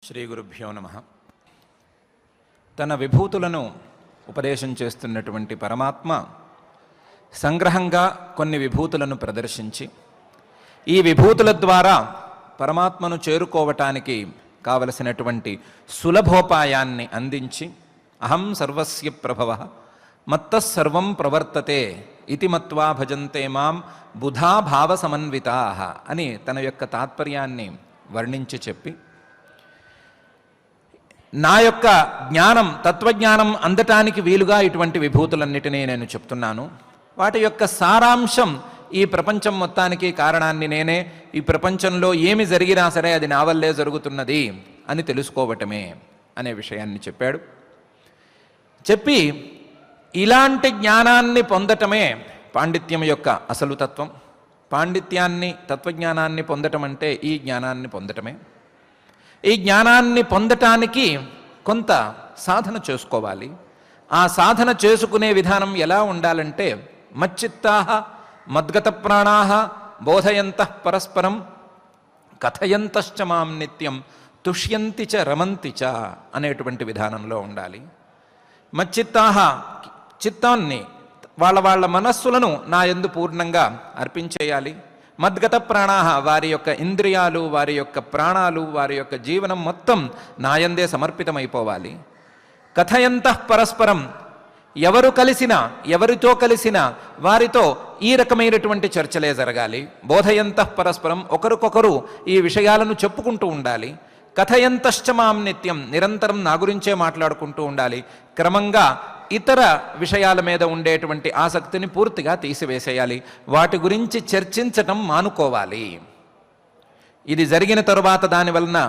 శ్రీ గురుభ్యో నమః. తన విభూతులను ఉపదేశం చేస్తున్నటువంటి పరమాత్మ సంగ్రహంగా కొన్ని విభూతులను ప్రదర్శించి ఈ విభూతుల ద్వారా పరమాత్మను చేరుకోవటానికి కావలసినటువంటి సులభోపాయాన్ని అందించి అహం సర్వస్య ప్రభవః మత్తః సర్వం ప్రవర్తతే ఇతి మత్వా భజంతే మాం బుధా భావ సమన్వితాః అని తన యొక్క తాత్పర్యాన్ని వర్ణించి చెప్పి, నా యొక్క జ్ఞానం తత్వజ్ఞానం అందటానికి వీలుగా ఇటువంటి విభూతులన్నిటినీ నేను చెప్తున్నాను. వాటి యొక్క సారాంశం ఈ ప్రపంచం మొత్తానికి కారణాన్ని నేనే, ఈ ప్రపంచంలో ఏమి జరిగినా సరే అది నా వల్లే జరుగుతున్నది అని తెలుసుకోవటమే అనే విషయాన్ని చెప్పాడు. చెప్పి ఇలాంటి జ్ఞానాన్ని పొందటమే పాండిత్యం యొక్క అసలు తత్వం. పాండిత్యాన్ని తత్వజ్ఞానాన్ని పొందటం అంటే ఈ జ్ఞానాన్ని పొందటమే. ఈ జ్ఞానాన్ని పొందటానికి కొంత సాధన చేసుకోవాలి. ఆ సాధన చేసుకునే విధానం ఎలా ఉండాలంటే, మచ్చిత్తాః మద్గత ప్రాణాః బోధయంతః పరస్పరం కథయంతశ్చ మాం నిత్యం తుష్యంతి చ రమంతి చ అనేటువంటి విధానంలో ఉండాలి. మచ్చిత్తాః చిత్తాన్ని వాళ్ళ మనస్సులను నా యందు పూర్ణంగా అర్పించేయాలి. మద్గత ప్రాణాః వారి యొక్క ఇంద్రియాలు, వారి యొక్క ప్రాణాలు, వారి యొక్క జీవనం మొత్తం నాయందే సమర్పితమైపోవాలి. కథయంతః పరస్పరం ఎవరు కలిసినా, ఎవరితో కలిసినా వారితో ఈ రకమైనటువంటి చర్చలే జరగాలి. బోధయంతః పరస్పరం ఒకరికొకరు ఈ విషయాలను చెప్పుకుంటూ ఉండాలి. కథయంతశ్చ మాం నిత్యం నిరంతరం నా గురించే మాట్లాడుకుంటూ ఉండాలి. క్రమంగా ఇతర విషయాల మీద ఉండేటువంటి ఆసక్తిని పూర్తిగా తీసివేసేయాలి. వాటి గురించి చర్చించటం మానుకోవాలి. ఇది జరిగిన తరువాత దాని వలన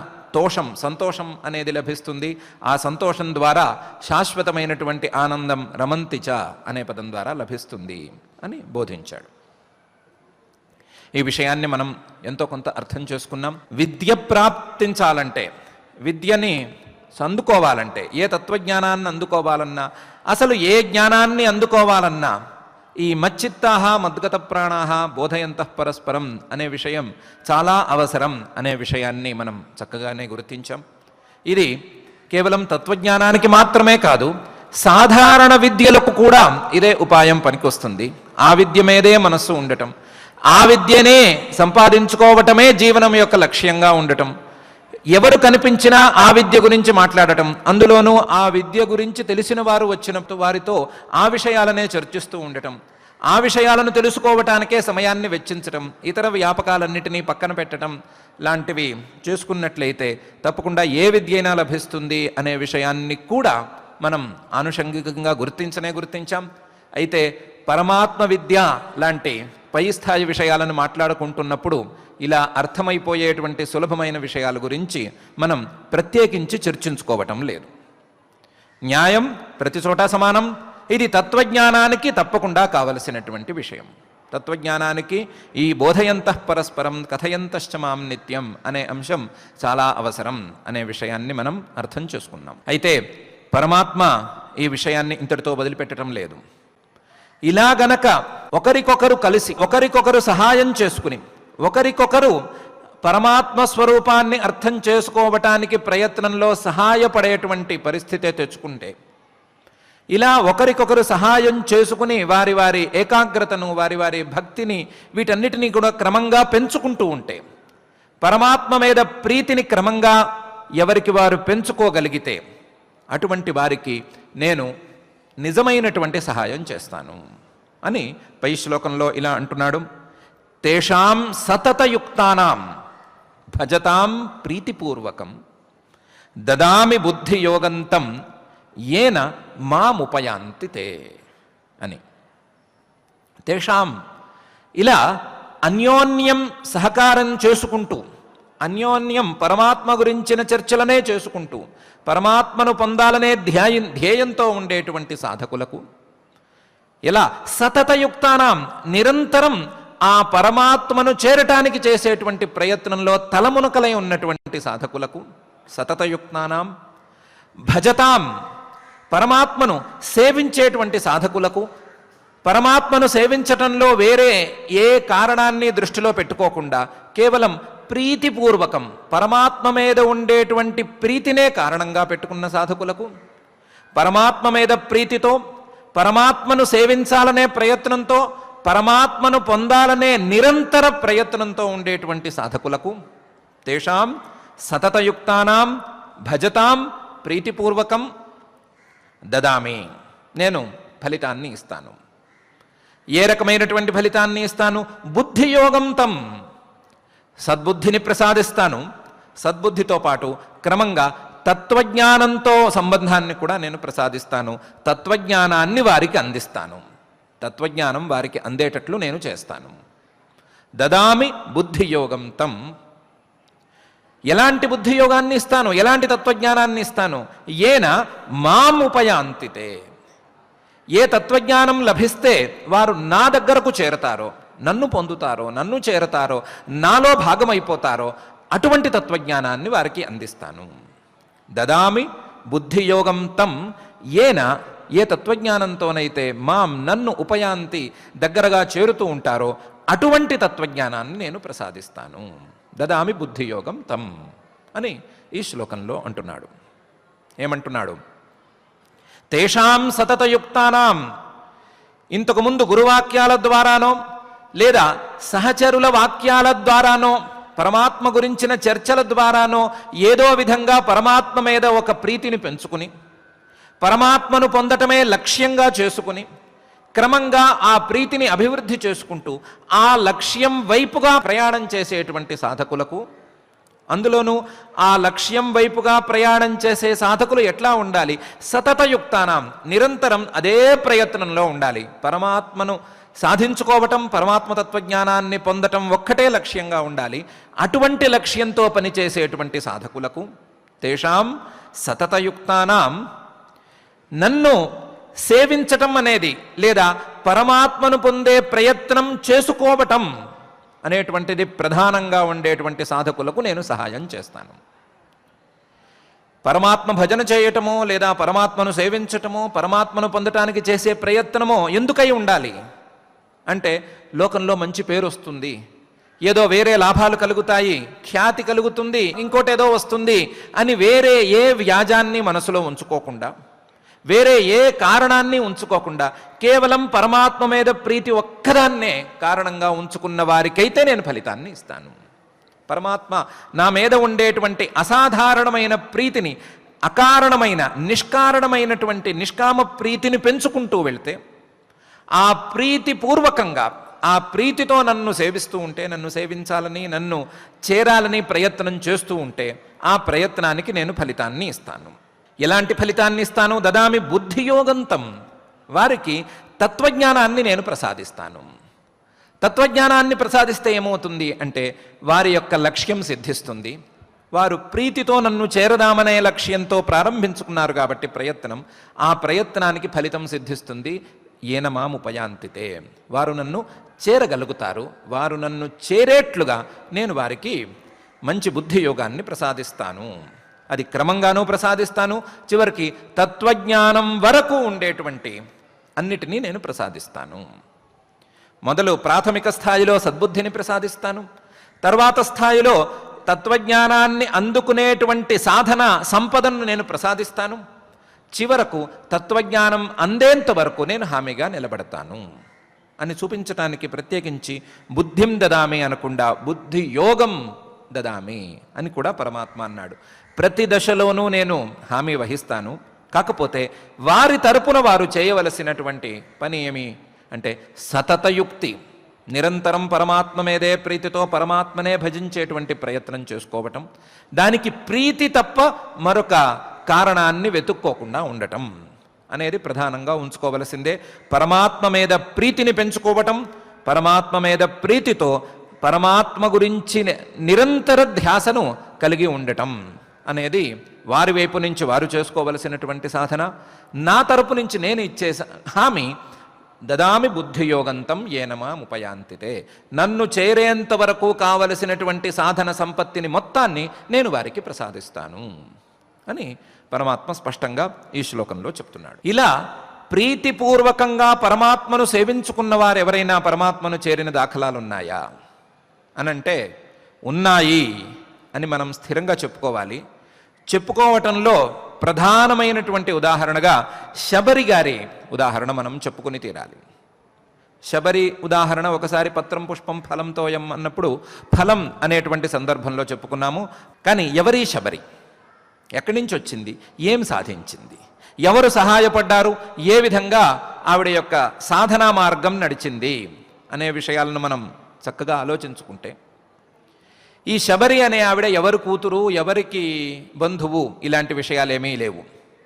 సంతోషం అనేది లభిస్తుంది. ఆ సంతోషం ద్వారా శాశ్వతమైనటువంటి ఆనందం రమంతిచ అనే పదం ద్వారా లభిస్తుంది అని బోధించాడు. ఈ విషయాన్ని మనం ఎంతో కొంత అర్థం చేసుకున్నాం. విద్య ప్రాప్తించాలంటే, విద్యని అందుకోవాలంటే, ఏ తత్వజ్ఞానాన్ని అందుకోవాలన్నా, అసలు ఏ జ్ఞానాన్ని అందుకోవాలన్నా ఈ మచ్చిత్తాః మద్గత ప్రాణాః బోధయంతః పరస్పరం అనే విషయం చాలా అవసరం అనే విషయాన్ని మనం చక్కగానే గుర్తించాం. ఇది కేవలం తత్వజ్ఞానానికి మాత్రమే కాదు, సాధారణ విద్యలకు కూడా ఇదే ఉపాయం పనికొస్తుంది. ఆ విద్య మీదే మనస్సు ఉండటం, ఆ విద్యనే సంపాదించుకోవటమే జీవనం యొక్క లక్ష్యంగా ఉండటం, ఎవరు కనిపించినా ఆ విద్య గురించి మాట్లాడటం, అందులోనూ ఆ విద్య గురించి తెలిసిన వారు వచ్చినప్పుడు వారితో ఆ విషయాలనే చర్చిస్తూ ఉండటం, ఆ విషయాలను తెలుసుకోవటానికే సమయాన్ని వెచ్చించటం, ఇతర వ్యాపకాలన్నిటినీ పక్కన పెట్టడం లాంటివి చేసుకున్నట్లయితే తప్పకుండా ఏ విద్య అయినా లభిస్తుంది అనే విషయాన్ని కూడా మనం ఆనుషంగికంగా గుర్తించాం. అయితే పరమాత్మ విద్య లాంటి పై స్థాయి విషయాలను మాట్లాడుకుంటున్నప్పుడు ఇలా అర్థమైపోయేటువంటి సులభమైన విషయాల గురించి మనం ప్రత్యేకించి చర్చించుకోవటం లేదు. న్యాయం ప్రతి చోట సమానం. ఇది తత్వజ్ఞానానికి తప్పకుండా కావలసినటువంటి విషయం. తత్వజ్ఞానానికి ఈ బోధయంతః పరస్పరం కథయంతశ్చ మాం నిత్యం అనే అంశం చాలా అవసరం అనే విషయాన్ని మనం అర్థం చేసుకున్నాం. అయితే పరమాత్మ ఈ విషయాన్ని ఇంతటితో వదిలిపెట్టడం లేదు. ఇలా గనక ఒకరికొకరు కలిసి, ఒకరికొకరు సహాయం చేసుకుని, ఒకరికొకరు పరమాత్మ స్వరూపాన్ని అర్థం చేసుకోవటానికి ప్రయత్నంలో సహాయపడేటువంటి పరిస్థితే తెచ్చుకుంటే, ఇలా ఒకరికొకరు సహాయం చేసుకుని వారి వారి ఏకాగ్రతను, వారి వారి భక్తిని, వీటన్నిటినీ కూడా క్రమంగా పెంచుకుంటూ ఉంటే, పరమాత్మ మీద ప్రీతిని క్రమంగా ఎవరికి వారు పెంచుకోగలిగితే, అటువంటి వారికి నేను నిజమైనటువంటి సహాయం చేస్తాను అని పై శ్లోకంలో ఇలా అంటున్నాడు. తేషాం సతతయుక్తానాం భజతాం ప్రీతిపూర్వకం దదామి బుద్ధియోగంతం ఏన మాముపయాంతి తే అని. తేషాం ఇలా అన్యోన్యం సహకారం చేసుకుంటూ, అన్యోన్యం పరమాత్మ గురించిన చర్చలనే చేసుకుంటూ, పరమాత్మను పొందాలనే ధ్యేయంతో ఉండేటువంటి సాధకులకు, ఇలా సతతయుక్తానాం నిరంతరం ఆ పరమాత్మను చేరటానికి చేసేటువంటి ప్రయత్నంలో తలమునకలై ఉన్నటువంటి సాధకులకు, సతతయుక్తానాం భజతాం పరమాత్మను సేవించేటువంటి సాధకులకు, పరమాత్మను సేవించటంలో వేరే ఏ కారణాన్ని దృష్టిలో పెట్టుకోకుండా కేవలం ప్రీతిపూర్వకం, పరమాత్మ మీద ఉండేటువంటి ప్రీతినే కారణంగా పెట్టుకున్న సాధకులకు, పరమాత్మ మీద ప్రీతితో, పరమాత్మను సేవించాలనే ప్రయత్నంతో, పరమాత్మను పొందాలనే నిరంతర ప్రయత్నంతో ఉండేటువంటి సాధకులకు, తేషాం సతతయుక్తానాం భజతాం ప్రీతిపూర్వకం దదామి, నేను ఫలితాన్ని ఇస్తాను. ఏ రకమైనటువంటి ఫలితాన్ని ఇస్తాను? బుద్ధియోగం తం, సద్బుద్ధిని ప్రసాదిస్తాను. సద్బుద్ధితో పాటు క్రమంగా తత్వజ్ఞానంతో సంబంధాన్ని కూడా నేను ప్రసాదిస్తాను. తత్వజ్ఞానాన్ని వారికి అందిస్తాను. తత్వజ్ఞానం వారికి అందేటట్లు నేను చేస్తాను. దదామి బుద్ధియోగం తం. ఎలాంటి బుద్ధియోగాన్ని ఇస్తాను? ఎలాంటి తత్వజ్ఞానాన్ని ఇస్తాను? ఏన మాం ఉపయాంతితే, ఏ తత్వజ్ఞానం లభిస్తే వారు నా దగ్గరకు చేరతారో, నన్ను పొందుతారో, నన్ను చేరతారో, నాలో భాగమైపోతారో, అటువంటి తత్వజ్ఞానాన్ని వారికి అందిస్తాను. దదామి బుద్ధియోగం తం ఏన, ఏ తత్వజ్ఞానంతోనైతే మాం నన్ను ఉపయాంతి దగ్గరగా చేరుతూ ఉంటారో అటువంటి తత్వజ్ఞానాన్ని నేను ప్రసాదిస్తాను. దదామి బుద్ధియోగం తం అని ఈ శ్లోకంలో అంటున్నాడు. ఏమంటున్నాడు? తేషాం సతతయుక్తానాం, ఇంతకుముందు గురువాక్యాల ద్వారానో లేదా సహచరుల వాక్యాల ద్వారానో, పరమాత్మ గురించిన చర్చల ద్వారానో ఏదో విధంగా పరమాత్మ మీద ఒక ప్రీతిని పెంచుకుని, పరమాత్మను పొందటమే లక్ష్యంగా చేసుకుని, క్రమంగా ఆ ప్రీతిని అభివృద్ధి చేసుకుంటూ ఆ లక్ష్యం వైపుగా ప్రయాణం చేసేటువంటి సాధకులకు, అందులోనూ ఆ లక్ష్యం వైపుగా ప్రయాణం చేసే సాధకులు ఎట్లా ఉండాలి? సతతయుక్తానాం, నిరంతరం అదే ప్రయత్నంలో ఉండాలి. పరమాత్మను సాధించుకోవటం, పరమాత్మ తత్వజ్ఞానాన్ని పొందటం ఒక్కటే లక్ష్యంగా ఉండాలి. అటువంటి లక్ష్యంతో పనిచేసేటువంటి సాధకులకు, తేషాం సతతయుక్తానాం, నన్ను సేవించటం అనేది లేదా పరమాత్మను పొందే ప్రయత్నం చేసుకోవటం అనేటువంటిది ప్రధానంగా ఉండేటువంటి సాధకులకు నేను సహాయం చేస్తాను. పరమాత్మ భజన చేయటమో లేదా పరమాత్మను సేవించటమో, పరమాత్మను పొందటానికి చేసే ప్రయత్నమో ఎందుకై ఉండాలి అంటే, లోకంలో మంచి పేరు వస్తుంది, ఏదో వేరే లాభాలు కలుగుతాయి, ఖ్యాతి కలుగుతుంది, ఇంకోటేదో వస్తుంది అని వేరే ఏ వ్యాజాన్ని మనసులో ఉంచుకోకుండా, వేరే ఏ కారణాన్ని ఉంచుకోకుండా, కేవలం పరమాత్మ మీద ప్రీతి ఒక్కదాన్నే కారణంగా ఉంచుకున్న వారికైతే నేను ఫలితాన్ని ఇస్తాను. పరమాత్మ నా మీద ఉండేటువంటి అసాధారణమైన ప్రీతిని, అకారణమైన నిష్కారణమైనటువంటి నిష్కామ ప్రీతిని పెంచుకుంటూ వెళ్తే, ఆ ప్రీతి పూర్వకంగా ఆ ప్రీతితో నన్ను సేవిస్తూ ఉంటే, నన్ను సేవించాలని, నన్ను చేరాలని ప్రయత్నం చేస్తూ ఉంటే ఆ ప్రయత్నానికి నేను ఫలితాన్ని ఇస్తాను. ఎలాంటి ఫలితాన్ని ఇస్తాను? దదామి బుద్ధియోగంతం, వారికి తత్వజ్ఞానాన్ని నేను ప్రసాదిస్తాను. తత్వజ్ఞానాన్ని ప్రసాదిస్తే ఏమవుతుంది అంటే, వారి యొక్క లక్ష్యం సిద్ధిస్తుంది. వారు ప్రీతితో నన్ను చేరదామనే లక్ష్యంతో ప్రారంభించుకున్నారు కాబట్టి ప్రయత్నం, ఆ ప్రయత్నానికి ఫలితం సిద్ధిస్తుంది. ఏనమాముపయాంతితే, వారు నన్ను చేరగలుగుతారు. వారు నన్ను చేరేట్లుగా నేను వారికి మంచి బుద్ధియోగాన్ని ప్రసాదిస్తాను. అది క్రమంగానూ ప్రసాదిస్తాను. చివరికి తత్వజ్ఞానం వరకు ఉండేటువంటి అన్నిటినీ నేను ప్రసాదిస్తాను. మొదలు ప్రాథమిక స్థాయిలో సద్బుద్ధిని ప్రసాదిస్తాను. తర్వాత స్థాయిలో తత్వజ్ఞానాన్ని అందుకునేటువంటి సాధన సంపదను నేను ప్రసాదిస్తాను. చివరకు తత్వజ్ఞానం అందేంత వరకు నేను హామీగా నిలబడతాను అని చూపించటానికి ప్రత్యేకించి బుద్ధిం దదామి అనకుండా బుద్ధి యోగం దదామి అని కూడా పరమాత్మ అన్నాడు. ప్రతి దశలోనూ నేను హామీ వహిస్తాను. కాకపోతే వారి తరపున వారు చేయవలసినటువంటి పని ఏమి అంటే, సతతయుక్తి, నిరంతరం పరమాత్మ మీదే ప్రీతితో పరమాత్మనే భజించేటువంటి ప్రయత్నం చేసుకోవటం, దానికి ప్రీతి తప్ప మరొక కారణాన్ని వెతుక్కోకుండా ఉండటం అనేది ప్రధానంగా ఉంచుకోవలసిందే. పరమాత్మ మీద ప్రీతిని పెంచుకోవటం, పరమాత్మ మీద ప్రీతితో పరమాత్మ గురించి నిరంతర ధ్యాసను కలిగి ఉండటం అనేది వారి వైపు నుంచి వారు చేసుకోవలసినటువంటి సాధన. నా తరపు నుంచి నేను ఇచ్చే హామీ దదామి బుద్ధియోగంతం ఏనమాముపయాంతితే, నన్ను చేరేంత వరకు కావలసినటువంటి సాధన సంపత్తిని మొత్తాన్ని నేను వారికి ప్రసాదిస్తాను అని పరమాత్మ స్పష్టంగా ఈ శ్లోకంలో చెప్తున్నాడు. ఇలా ప్రీతిపూర్వకంగా పరమాత్మను సేవించుకున్న వారు ఎవరైనా పరమాత్మను చేరిన దాఖలాలున్నాయా అనంటే ఉన్నాయి అని మనం స్థిరంగా చెప్పుకోవాలి. చెప్పుకోవటంలో ప్రధానమైనటువంటి ఉదాహరణగా శబరి గారి ఉదాహరణ మనం చెప్పుకుని తీరాలి. శబరి ఉదాహరణ ఒకసారి పత్రం పుష్పం ఫలం తోయం అన్నప్పుడు ఫలం అనేటువంటి సందర్భంలో చెప్పుకున్నాము. కానీ ఎవరి శబరి, ఎక్కడి నుంచి వచ్చింది, ఏం సాధించింది, ఎవరు సహాయపడ్డారు, ఏ విధంగా ఆవిడ యొక్క సాధనా మార్గం నడిచింది అనే విషయాలను మనం చక్కగా ఆలోచించుకుంటే, ఈ శబరి అనే ఆవిడ ఎవరు కూతురు, ఎవరికి బంధువు, ఇలాంటి విషయాలు ఏమీ లేవు.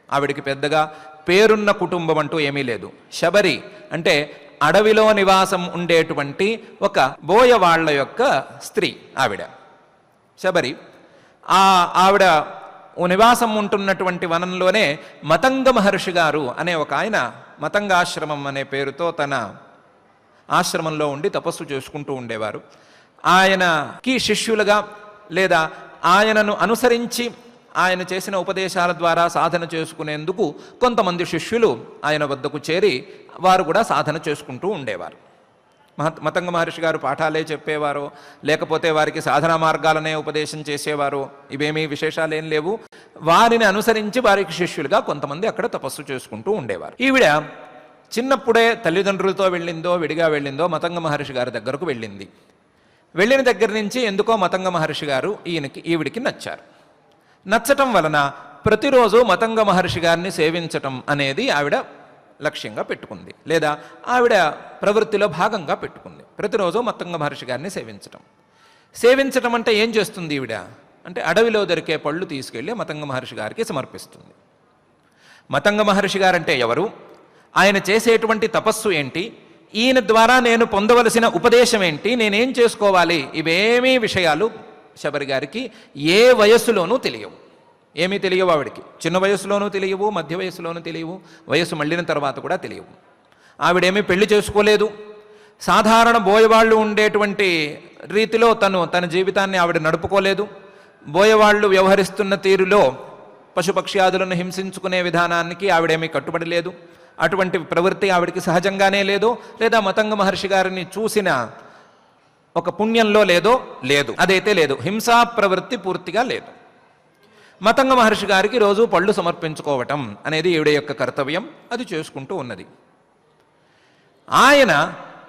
ఆవిడికి పెద్దగా పేరున్న కుటుంబం అంటూ ఏమీ లేదు. శబరి అంటే అడవిలో నివాసం ఉండేటువంటి ఒక బోయవాళ్ల యొక్క స్త్రీ ఆవిడ శబరి. ఆవిడ నివాసం ఉంటున్నటువంటి వనంలోనే మతంగ మహర్షి గారు అనే ఒక ఆయన మతంగాశ్రమం అనే పేరుతో తన ఆశ్రమంలో ఉండి తపస్సు చేసుకుంటూ ఉండేవారు. ఆయనకి శిష్యులుగా లేదా ఆయనను అనుసరించి ఆయన చేసిన ఉపదేశాల ద్వారా సాధన చేసుకునేందుకు కొంతమంది శిష్యులు ఆయన వద్దకు చేరి వారు కూడా సాధన చేసుకుంటూ ఉండేవారు. మతంగ మహర్షి గారు పాఠాలే చెప్పేవారో లేకపోతే వారికి సాధనా మార్గాలనే ఉపదేశం చేసేవారో ఇవేమీ విశేషాలేం లేవు. వారిని అనుసరించి వారికి శిష్యులుగా కొంతమంది అక్కడ తపస్సు చేసుకుంటూ ఉండేవారు. ఈవిడ చిన్నప్పుడే తల్లిదండ్రులతో వెళ్ళిందో విడిగా వెళ్ళిందో మతంగ మహర్షి గారి దగ్గరకు వెళ్ళింది. వెళ్ళిన దగ్గర నుంచి ఎందుకో మతంగ మహర్షి గారు ఈవిడికి నచ్చారు. నచ్చటం వలన ప్రతిరోజు మతంగ మహర్షి గారిని సేవించటం అనేది ఆవిడ లక్ష్యంగా పెట్టుకుంది, లేదా ఆవిడ ప్రవృత్తిలో భాగంగా పెట్టుకుంది. ప్రతిరోజు మతంగ మహర్షి గారిని సేవించటం అంటే ఏం చేస్తుంది ఈవిడ అంటే అడవిలో దొరికే పళ్ళు తీసుకెళ్ళి మతంగ మహర్షి గారికి సమర్పిస్తుంది. మతంగ మహర్షి గారంటే ఎవరు, ఆయన చేసేటువంటి తపస్సు ఏంటి, ఈయన ద్వారా నేను పొందవలసిన ఉపదేశం ఏంటి, నేనేం చేసుకోవాలి, ఇవేమీ విషయాలు శబరి గారికి ఏ వయస్సులోనూ తెలియవు. ఏమీ తెలియవు ఆవిడికి. చిన్న వయసులోనూ తెలియవు, మధ్య వయసులోనూ తెలియవు, వయసు మళ్ళిన తర్వాత కూడా తెలియవు. ఆవిడేమీ పెళ్లి చేసుకోలేదు. సాధారణ బోయవాళ్ళు ఉండేటువంటి రీతిలో తన జీవితాన్ని ఆవిడ నడుపుకోలేదు. బోయవాళ్ళు వ్యవహరిస్తున్న తీరులో పశుపక్ష్యాదులను హింసించుకునే విధానానికి ఆవిడేమీ కట్టుబడి లేదు. అటువంటి ప్రవృత్తి ఆవిడికి సహజంగానే లేదు, లేదా మతంగ మహర్షి గారిని చూసిన ఒక పుణ్యంలో లేదు, అదైతే లేదు. హింసా ప్రవృత్తి పూర్తిగా లేదు. మతంగ మహర్షి గారికి రోజు పళ్ళు సమర్పించుకోవటం అనేది ఈవిడ యొక్క కర్తవ్యం, అది చేసుకుంటూ ఉన్నది. ఆయన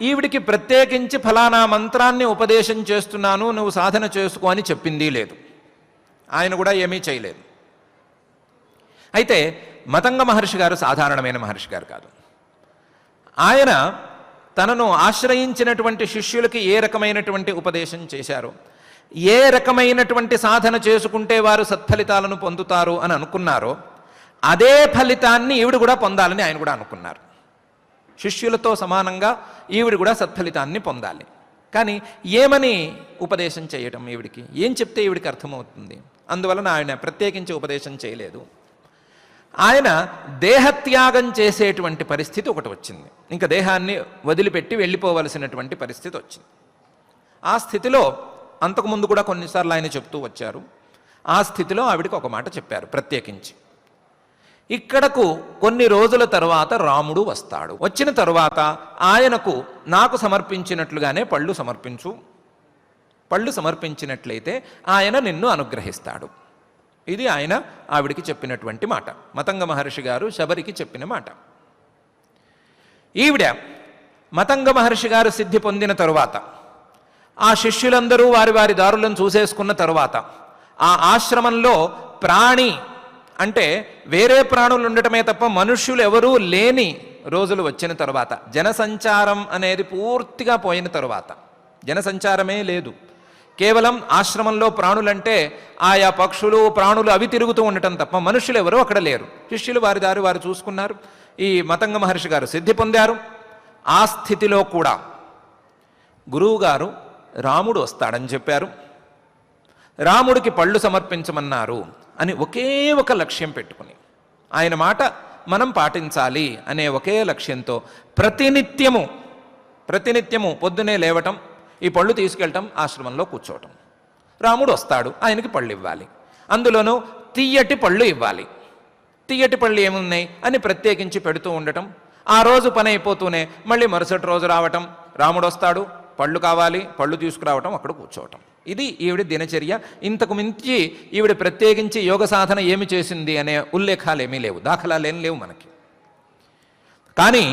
ఈవిడికి ప్రత్యేకించి ఫలానా మంత్రాన్ని ఉపదేశం చేస్తున్నాను, నువ్వు సాధన చేసుకో అని చెప్పింది లేదు. ఆయన కూడా ఏమీ చేయలేదు. అయితే మతంగ మహర్షి గారు సాధారణమైన మహర్షి గారు కాదు. ఆయన తనను ఆశ్రయించినటువంటి శిష్యులకి ఏ రకమైనటువంటి ఉపదేశం చేశారో, ఏ రకమైనటువంటి సాధన చేసుకుంటే వారు సత్ఫలితాలను పొందుతారు అని అనుకున్నారో, అదే ఫలితాన్ని ఈవిడ కూడా పొందాలని ఆయన కూడా అనుకున్నారు. శిష్యులతో సమానంగా ఈవిడ కూడా సత్ఫలితాన్ని పొందాలి. కానీ ఏమని ఉపదేశం చేయటం, ఈవిడికి ఏం చెప్తే ఈవిడికి అర్థమవుతుంది? అందువలన ఆయన ప్రత్యేకించి ఉపదేశం చేయలేదు. ఆయన దేహత్యాగం చేసేటువంటి పరిస్థితి ఒకటి వచ్చింది. ఇంకా దేహాన్ని వదిలిపెట్టి వెళ్ళిపోవలసినటువంటి పరిస్థితి వచ్చింది. ఆ స్థితిలో అంతకుముందు కూడా కొన్నిసార్లు ఆయన చెప్తూ వచ్చారు. ఆ స్థితిలో ఆవిడికి ఒక మాట చెప్పారు ప్రత్యేకించి. ఇక్కడకు కొన్ని రోజుల తర్వాత రాముడు వస్తాడు. వచ్చిన తరువాత ఆయనకు నాకు సమర్పించినట్లుగానే పళ్ళు సమర్పించు. పళ్ళు సమర్పించినట్లయితే ఆయన నిన్ను అనుగ్రహిస్తాడు. ఇది ఆయన ఆవిడికి చెప్పినటువంటి మాట. మతంగ మహర్షి గారు శబరికి చెప్పిన మాట. ఈవిడ మతంగ మహర్షి గారు సిద్ధి పొందిన తరువాత, ఆ శిష్యులందరూ వారి వారి దారులను చూసేసుకున్న తరువాత, ఆ ఆశ్రమంలో ప్రాణి అంటే వేరే ప్రాణులు ఉండటమే తప్ప మనుష్యులు ఎవరూ లేని రోజులు వచ్చిన తరువాత, జనసంచారం అనేది పూర్తిగా పోయిన తరువాత, జనసంచారమే లేదు, కేవలం ఆశ్రమంలో ప్రాణులంటే ఆయా పక్షులు ప్రాణులు అవి తిరుగుతూ ఉండటం తప్ప మనుషులు ఎవరూ అక్కడ లేరు. శిష్యులు వారి దారి వారు చూసుకున్నారు. ఈ మతంగ మహర్షి గారు సిద్ధి పొందారు. ఆ స్థితిలో కూడా గురువుగారు రాముడు వస్తాడని చెప్పారు, రాముడికి పళ్ళు సమర్పించమన్నారు అని ఒకే ఒక లక్ష్యం పెట్టుకుని, ఆయన మాట మనం పాటించాలి అనే ఒకే లక్ష్యంతో ప్రతినిత్యము పొద్దునే లేవటం, ఈ పళ్ళు తీసుకెళ్ళటం, ఆశ్రమంలో కూర్చోవటం. రాముడు వస్తాడు, ఆయనకి పళ్ళు ఇవ్వాలి, అందులోనూ తియ్యటి పళ్ళు ఇవ్వాలి. తియ్యటి పళ్ళు ఏమున్నాయి అని ప్రత్యేకించి పెడుతూ ఉండటం. ఆ రోజు పని అయిపోతూనే మళ్ళీ మరుసటి రోజు రావటం, రాముడు వస్తాడు, పళ్ళు కావాలి, పళ్ళు తీసుకురావటం, అక్కడ కూర్చోవటం. ఇది ఈవిడ దినచర్య. ఇంతకు మించి ఈవిడ ప్రత్యేకించి యోగ సాధన ఏమి చేసింది అనే ఉల్లేఖాలు ఏమీ లేవు, దాఖలాలు ఏం లేవు మనకి. కానీ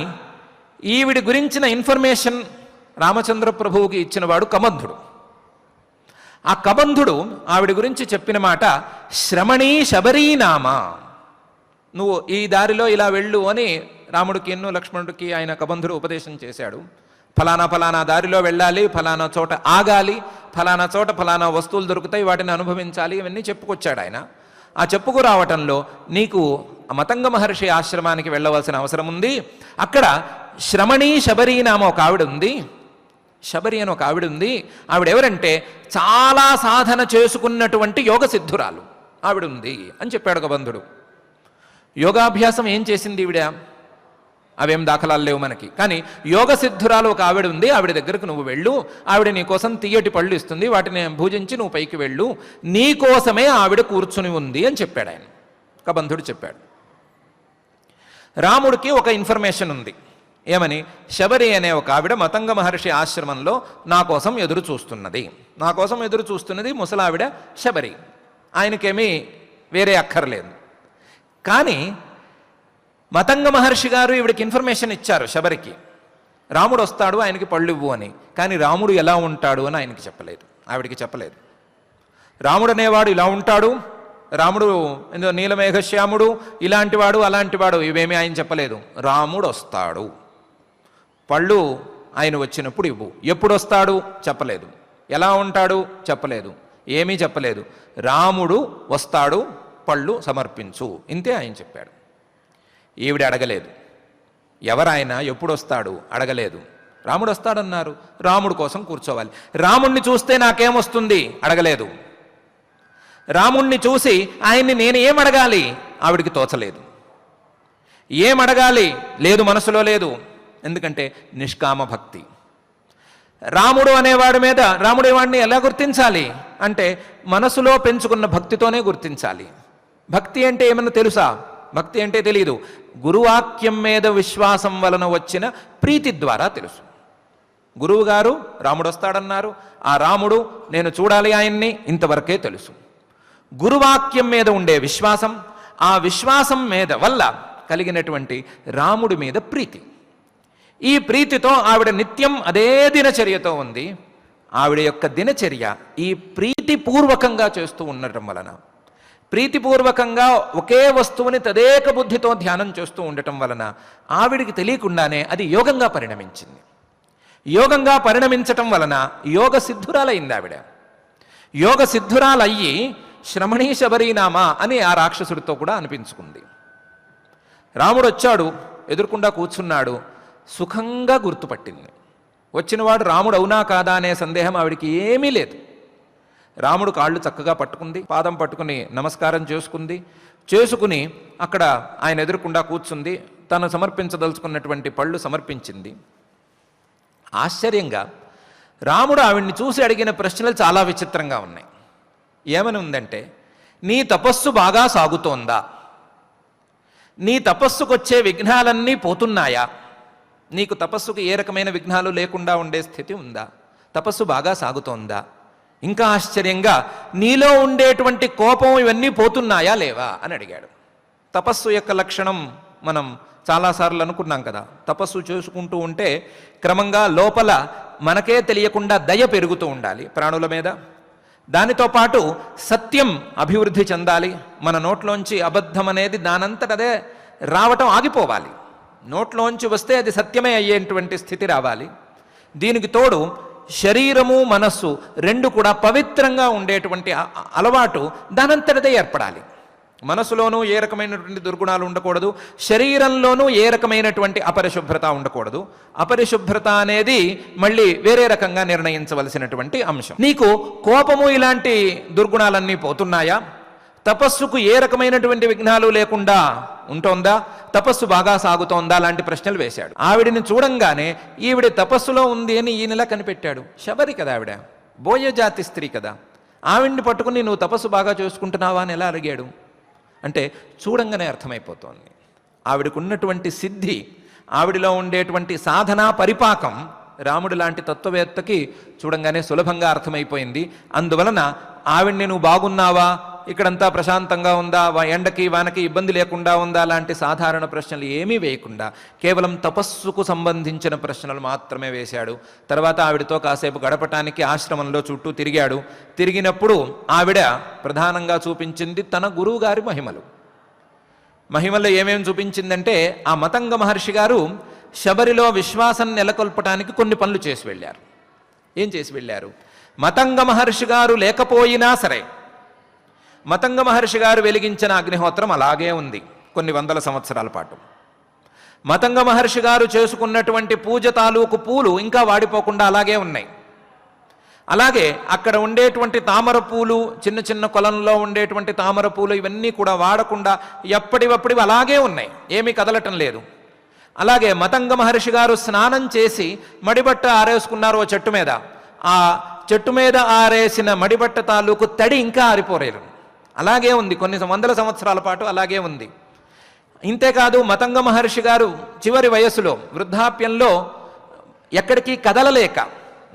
ఈవిడి గురించిన ఇన్ఫర్మేషన్ రామచంద్ర ప్రభువుకి ఇచ్చినవాడు కబంధుడు. ఆ కబంధుడు ఆవిడ గురించి చెప్పిన మాట శ్రమణీ శబరీనామ. నువ్వు ఈ దారిలో ఇలా వెళ్ళు అని రాముడికి లక్ష్మణుడికి ఆయన కబంధుడు ఉపదేశం చేశాడు. ఫలానా ఫలానా దారిలో వెళ్ళాలి, ఫలానా చోట ఆగాలి, ఫలానా చోట ఫలానా వస్తువులు దొరుకుతాయి, వాటిని అనుభవించాలి, ఇవన్నీ చెప్పుకొచ్చాడు ఆయన. ఆ చెప్పుకురావటంలో నీకు మతంగ మహర్షి ఆశ్రమానికి వెళ్ళవలసిన అవసరం ఉంది. అక్కడ శ్రమణీ శబరీనామ ఒక ఆవిడ ఉంది. శబరి అని ఒక ఆవిడ ఉంది. ఆవిడెవరంటే చాలా సాధన చేసుకున్నటువంటి యోగ సిద్ధురాలు ఆవిడ ఉంది అని చెప్పాడు కబంధుడు. యోగాభ్యాసం ఏం చేసింది ఈవిడ? అవేం దాఖలాలు లేవు మనకి. కానీ యోగ సిద్ధురాలు ఒక ఆవిడ ఉంది. ఆవిడ దగ్గరకు నువ్వు వెళ్ళు, ఆవిడ నీకోసం తీయటి పళ్ళు ఇస్తుంది, వాటిని భుజించి నువ్వు పైకి వెళ్ళు, నీకోసమే ఆవిడ కూర్చుని ఉంది అని చెప్పాడు ఆయన. కబంధుడు చెప్పాడు. రాముడికి ఒక ఇన్ఫర్మేషన్ ఉంది. ఏమని? శబరి అనే ఒక ఆవిడ మతంగ మహర్షి ఆశ్రమంలో నా కోసం ఎదురు చూస్తున్నది. నా కోసం ఎదురు చూస్తున్నది ముసలావిడ శబరి. ఆయనకేమీ వేరే అక్కర్లేదు. కానీ మతంగ మహర్షి గారు ఈవిడికి ఇన్ఫర్మేషన్ ఇచ్చారు శబరికి, రాముడు వస్తాడు, ఆయనకి పళ్ళు ఇవ్వు అని. కానీ రాముడు ఎలా ఉంటాడు అని ఆయనకి చెప్పలేదు, ఆవిడికి చెప్పలేదు. రాముడు అనేవాడు ఇలా ఉంటాడు, రాముడు నీలమేఘశ్యాముడు, ఇలాంటివాడు అలాంటివాడు, ఇవేమీ ఆయన చెప్పలేదు. రాముడు వస్తాడు, పళ్ళు ఆయన వచ్చినప్పుడు ఇవ్వు. ఎప్పుడు వస్తాడు చెప్పలేదు, ఎలా ఉంటాడు చెప్పలేదు, ఏమీ చెప్పలేదు. రాముడు వస్తాడు, పళ్ళు సమర్పించు, ఇంతే ఆయన చెప్పాడు. ఈవిడ అడగలేదు. ఎవరాయన, ఎప్పుడు వస్తాడు అడగలేదు. రాముడు వస్తాడన్నారు, రాముడు కోసం కూర్చోవాలి. రాముణ్ణి చూస్తే నాకేమొస్తుంది అడగలేదు. రాముణ్ణి చూసి ఆయన్ని నేను ఏమడగాలి ఆవిడికి తోచలేదు. ఏమడగాలి లేదు, మనసులో లేదు. ఎందుకంటే నిష్కామ భక్తి. రాముడు అనేవాడి మీద రాముడు వాడిని ఎలా గుర్తించాలి అంటే మనసులో పెంచుకున్న భక్తితోనే గుర్తించాలి. భక్తి అంటే ఏమన్నా తెలుసా? భక్తి అంటే తెలియదు. గురువాక్యం మీద విశ్వాసం వలన వచ్చిన ప్రీతి ద్వారా తెలుసు. గురువు గారు రాముడు వస్తాడన్నారు, ఆ రాముడు నేను చూడాలి ఆయన్ని, ఇంతవరకే తెలుసు. గురువాక్యం మీద ఉండే విశ్వాసం, ఆ విశ్వాసం మీద వల్ల కలిగినటువంటి రాముడి మీద ప్రీతి. ఈ ప్రీతితో ఆవిడ నిత్యం అదే దినచర్యతో ఉంది. ఆవిడ యొక్క దినచర్య ఈ ప్రీతిపూర్వకంగా చేస్తూ ఉండటం వలన, ప్రీతిపూర్వకంగా ఒకే వస్తువుని తదేక బుద్ధితో ధ్యానం చేస్తూ ఉండటం వలన ఆవిడికి తెలియకుండానే అది యోగంగా పరిణమించింది. యోగంగా పరిణమించటం వలన యోగ సిద్ధురాలైంది ఆవిడ. యోగ సిద్ధురాలయ్యి శ్రమణీ శబరీనామ అని ఆ రాక్షసుడితో కూడా అనిపించుకుంది. రాముడు వచ్చాడు, ఎదుర్కొండా కూర్చున్నాడు, సుఖంగా గుర్తుపట్టింది. వచ్చినవాడు రాముడు అవునా కాదా అనే సందేహం ఆవిడికి ఏమీ లేదు. రాముడు కాళ్ళు చక్కగా పట్టుకుంది, పాదం పట్టుకుని నమస్కారం చేసుకుని అక్కడ ఆయన ఎదుర్కొండా కూర్చుంది. తను సమర్పించదలుచుకున్నటువంటి పళ్ళు సమర్పించింది. ఆశ్చర్యంగా రాముడు ఆవిడ్ని చూసి అడిగిన ప్రశ్నలు చాలా విచిత్రంగా ఉన్నాయి. ఏమని ఉందంటే, నీ తపస్సు బాగా సాగుతోందా? నీ తపస్సుకొచ్చే విఘ్నాలన్నీ పోతున్నాయా? నీకు తపస్సుకు ఏ రకమైన విఘ్నాలు లేకుండా ఉండే స్థితి ఉందా? తపస్సు బాగా సాగుతోందా? ఇంకా ఆశ్చర్యంగా, నీలో ఉండేటువంటి కోపం ఇవన్నీ పోతున్నాయా లేవా అని అడిగాడు. తపస్సు యొక్క లక్షణం మనం చాలాసార్లు అనుకున్నాం కదా. తపస్సు చేసుకుంటూ ఉంటే క్రమంగా లోపల మనకే తెలియకుండా దయ పెరుగుతూ ఉండాలి ప్రాణుల మీద. దానితో పాటు సత్యం అభివృద్ధి చెందాలి. మన నోట్లోంచి అబద్ధం అనేది దానంతటదే రావటం ఆగిపోవాలి. నోట్లోంచి వస్తే అది సత్యమే అయ్యేటువంటి స్థితి రావాలి. దీనికి తోడు శరీరము మనస్సు రెండు కూడా పవిత్రంగా ఉండేటువంటి అలవాటు దానంతటదే ఏర్పడాలి. మనసులోనూ ఏ రకమైనటువంటి దుర్గుణాలు ఉండకూడదు, శరీరంలోనూ ఏ రకమైనటువంటి అపరిశుభ్రత ఉండకూడదు. అపరిశుభ్రత అనేది మళ్ళీ వేరే రకంగా నిర్ణయించవలసినటువంటి అంశం. నీకు కోపము ఇలాంటి దుర్గుణాలన్నీ పోతున్నాయా? తపస్సుకు ఏ రకమైనటువంటి విఘ్నాలు లేకుండా ఉంటోందా? తపస్సు బాగా సాగుతోందా? లాంటి ప్రశ్నలు వేశాడు. ఆవిడిని చూడంగానే ఈవిడ తపస్సులో ఉంది అని ఈయనలా కనిపెట్టాడు. శబరి కదా ఆవిడ, బోయజాతి స్త్రీ కదా. ఆవిడ్ని పట్టుకుని నువ్వు తపస్సు బాగా చేసుకుంటున్నావా అని ఎలా అడిగాడు అంటే చూడంగానే అర్థమైపోతోంది. ఆవిడకున్నటువంటి సిద్ధి, ఆవిడిలో ఉండేటువంటి సాధనా పరిపాకం రాముడు లాంటి తత్వవేత్తకి చూడంగానే సులభంగా అర్థమైపోయింది. అందువలన ఆవిడ్ని నువ్వు బాగున్నావా, ఇక్కడంతా ప్రశాంతంగా ఉందా, ఎండకి వానకి ఇబ్బంది లేకుండా ఉందా లాంటి సాధారణ ప్రశ్నలు ఏమీ వేయకుండా కేవలం తపస్సుకు సంబంధించిన ప్రశ్నలు మాత్రమే వేశాడు. తర్వాత ఆవిడతో కాసేపు గడపటానికి ఆశ్రమంలో చుట్టూ తిరిగాడు. తిరిగినప్పుడు ఆవిడ ప్రధానంగా చూపించింది తన గురువు గారి మహిమల్లో ఏమేమి చూపించిందంటే, ఆ మతంగ మహర్షి గారు శబరిలో విశ్వాసం నెలకొల్పటానికి కొన్ని పనులు చేసి వెళ్ళారు. ఏం చేసి వెళ్ళారు? మతంగ మహర్షి గారు లేకపోయినా సరే మతంగ మహర్షి గారు వెలిగించిన అగ్నిహోత్రం అలాగే ఉంది కొన్ని వందల సంవత్సరాల పాటు. మతంగ మహర్షి గారు చేసుకున్నటువంటి పూజ తాలూకు పూలు ఇంకా వాడిపోకుండా అలాగే ఉన్నాయి. అలాగే అక్కడ ఉండేటువంటి తామర పూలు, చిన్న చిన్న కొలంలో ఉండేటువంటి తామర పూలు ఇవన్నీ కూడా వాడకుండా ఎప్పటివప్పటివి అలాగే ఉన్నాయి, ఏమీ కదలటం లేదు. అలాగే మతంగ మహర్షి గారు స్నానం చేసి మడిబట్ట ఆరేసుకున్నారు ఓ చెట్టు మీద. ఆ చెట్టు మీద ఆరేసిన మడిబట్ట తాలూకు తడి ఇంకా ఆరిపోలేదు, అలాగే ఉంది, కొన్ని వందల సంవత్సరాల పాటు అలాగే ఉంది. ఇంతేకాదు మతంగ మహర్షి గారు చివరి వయస్సులో వృద్ధాప్యంలో ఎక్కడికి కదలలేక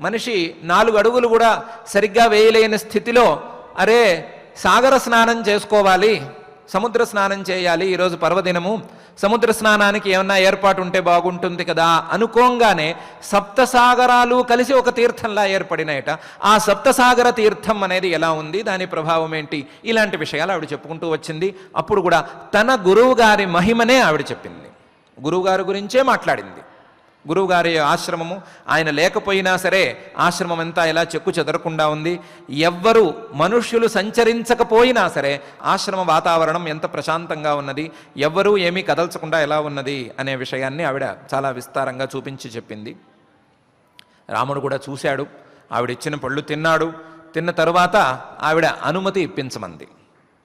మనిషి 4 అడుగులు కూడా సరిగ్గా వేయలేని స్థితిలో, అరే సాగర స్నానం చేసుకోవాలి, సముద్ర స్నానం చేయాలి, ఈరోజు పర్వదినము, సముద్ర స్నానానికి ఏమన్నా ఏర్పాటు ఉంటే బాగుంటుంది కదా అనుకోంగానే సప్తసాగరాలు కలిసి ఒక తీర్థంలా ఏర్పడినాయట. ఆ సప్తసాగర తీర్థం అనేది ఎలా ఉంది, దాని ప్రభావం ఏంటి, ఇలాంటి విషయాలు ఆవిడ చెప్పుకుంటూ వచ్చింది. అప్పుడు కూడా తన గురువు గారి మహిమనే ఆవిడ చెప్పింది, గురువుగారి గురించే మాట్లాడింది. గురువుగారి ఆశ్రమము, ఆయన లేకపోయినా సరే ఆశ్రమం అంతా ఎలా చెక్కు చెదరకుండా ఉంది, ఎవ్వరూ మనుష్యులు సంచరించకపోయినా సరే ఆశ్రమ వాతావరణం ఎంత ప్రశాంతంగా ఉన్నది, ఎవ్వరూ ఏమీ కదల్చకుండా ఎలా ఉన్నది అనే విషయాన్ని ఆవిడ చాలా విస్తారంగా చూపించి చెప్పింది. రాముడు కూడా చూశాడు, ఆవిడ ఇచ్చిన పళ్ళు తిన్నాడు. తిన్న తరువాత ఆవిడ అనుమతి ఇప్పించమంది.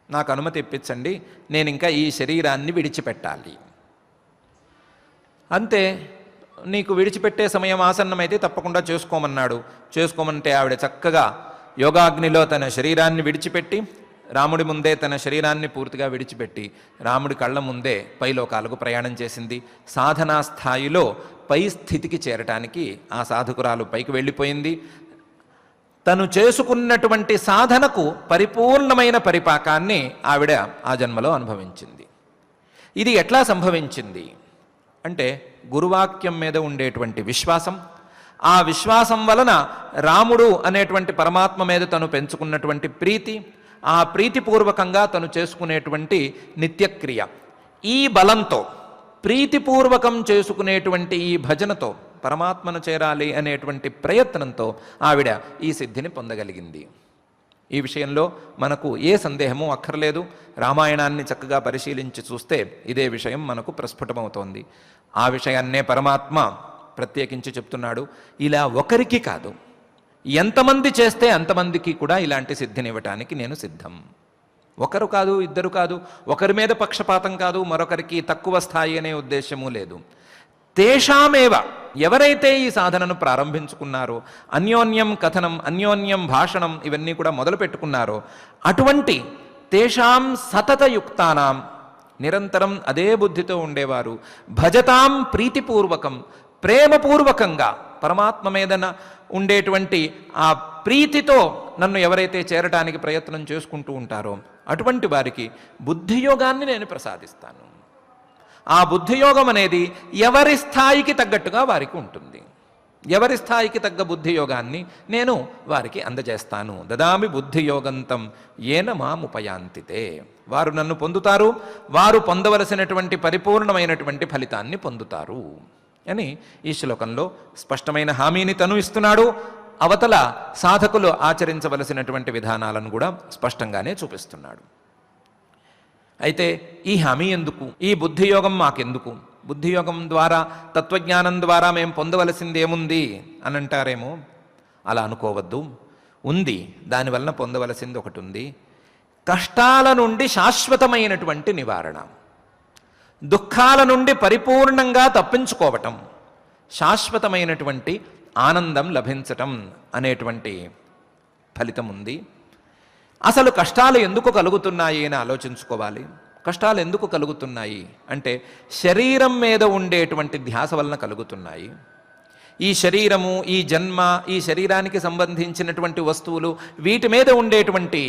నాకు అనుమతి ఇప్పించండి, నేను ఇంకా ఈ శరీరాన్ని విడిచిపెట్టాలి. అంతే, నీకు విడిచిపెట్టే సమయం ఆసన్నమైతే తప్పకుండా చేసుకోమన్నాడు. చేసుకోమంటే ఆవిడ చక్కగా యోగాగ్నిలో తన శరీరాన్ని విడిచిపెట్టి, రాముడి ముందే తన శరీరాన్ని పూర్తిగా విడిచిపెట్టి రాముడి కళ్ళ ముందే పైలోకాలకు ప్రయాణం చేసింది. సాధనా స్థాయిలో పై స్థితికి చేరటానికి ఆ సాధకురాలు పైకి వెళ్ళిపోయింది. తను చేసుకున్నటువంటి సాధనకు పరిపూర్ణమైన పరిపాకాన్ని ఆవిడ ఆ జన్మలో అనుభవించింది. ఇది ఎట్లా సంభవించింది అంటే, గురువాక్యం మీద ఉండేటువంటి విశ్వాసం, ఆ విశ్వాసం వలన రాముడు అనేటువంటి పరమాత్మ మీద తను పెంచుకున్నటువంటి ప్రీతి, ఆ ప్రీతిపూర్వకంగా తను చేసుకునేటువంటి నిత్యక్రియ, ఈ బలంతో ప్రీతిపూర్వకం చేసుకునేటువంటి ఈ భజనతో పరమాత్మను చేరాలి అనేటువంటి ప్రయత్నంతో ఆవిడ ఈ సిద్ధిని పొందగలిగింది. ఈ విషయంలో మనకు ఏ సందేహము అక్కర్లేదు. రామాయణాన్ని చక్కగా పరిశీలించి చూస్తే ఇదే విషయం మనకు ప్రస్ఫుటమవుతోంది. ఆ విషయాన్నే పరమాత్మ ప్రత్యేకించి చెప్తున్నాడు. ఇలా ఒకరికి కాదు, ఎంతమంది చేస్తే అంతమందికి కూడా ఇలాంటి సిద్ధినివ్వటానికి నేను సిద్ధం. ఒకరు కాదు, ఇద్దరు కాదు, ఒకరి మీద పక్షపాతం కాదు, మరొకరికి తక్కువ స్థాయి అనే ఉద్దేశము లేదు. తేషామేవ, ఎవరైతే ఈ సాధనను ప్రారంభించుకున్నారో, అన్యోన్యం కథనం, అన్యోన్యం భాషణం ఇవన్నీ కూడా మొదలు పెట్టుకున్నారో, అటువంటి తేషాం సతతయుక్తానాం, నిరంతరం అదే బుద్ధితో ఉండేవారు, భజతాం ప్రీతిపూర్వకం, ప్రేమపూర్వకంగా పరమాత్మ మీదన ఉండేటువంటి ఆ ప్రీతితో నన్ను ఎవరైతే చేరటానికి ప్రయత్నం చేసుకుంటూ ఉంటారో అటువంటి వారికి బుద్ధియోగాన్ని నేను ప్రసాదిస్తాను. ఆ బుద్ధియోగం అనేది ఎవరి స్థాయికి తగ్గట్టుగా వారికి ఉంటుంది. ఎవరి స్థాయికి తగ్గ బుద్ధియోగాన్ని నేను వారికి అందజేస్తాను. దదామి బుద్ధియోగంతం ఏన మాముపయాంతితే, వారు నన్ను పొందుతారు, వారు పొందవలసినటువంటి పరిపూర్ణమైనటువంటి ఫలితాన్ని పొందుతారు అని ఈ శ్లోకంలో స్పష్టమైన హామీని తను ఇస్తున్నాడు. అవతల సాధకులు ఆచరించవలసినటువంటి విధానాలను కూడా స్పష్టంగానే చూపిస్తున్నాడు. అయితే ఈ హామీ ఎందుకు, ఈ బుద్ధియోగం మాకెందుకు, బుద్ధియోగం ద్వారా తత్వజ్ఞానం ద్వారా మేము పొందవలసింది ఏముంది అని అంటారేమో. అలా అనుకోవద్దు. ఉంది, దానివలన పొందవలసింది ఒకటి ఉంది. కష్టాల నుండి శాశ్వతమైనటువంటి నివారణ, దుఃఖాల నుండి పరిపూర్ణంగా తప్పించుకోవటం, శాశ్వతమైనటువంటి ఆనందం లభించటం అనేటువంటి ఫలితం ఉంది. అసలు కష్టాలు ఎందుకు కలుగుతున్నాయి అని ఆలోచించుకోవాలి. కష్టాలు ఎందుకు కలుగుతున్నాయి అంటే శరీరం మీద ఉండేటువంటి ధ్యాస వలన కలుగుతున్నాయి. ఈ శరీరము, ఈ జన్మ, ఈ శరీరానికి సంబంధించినటువంటి వస్తువులు, వీటి మీద ఉండేటువంటి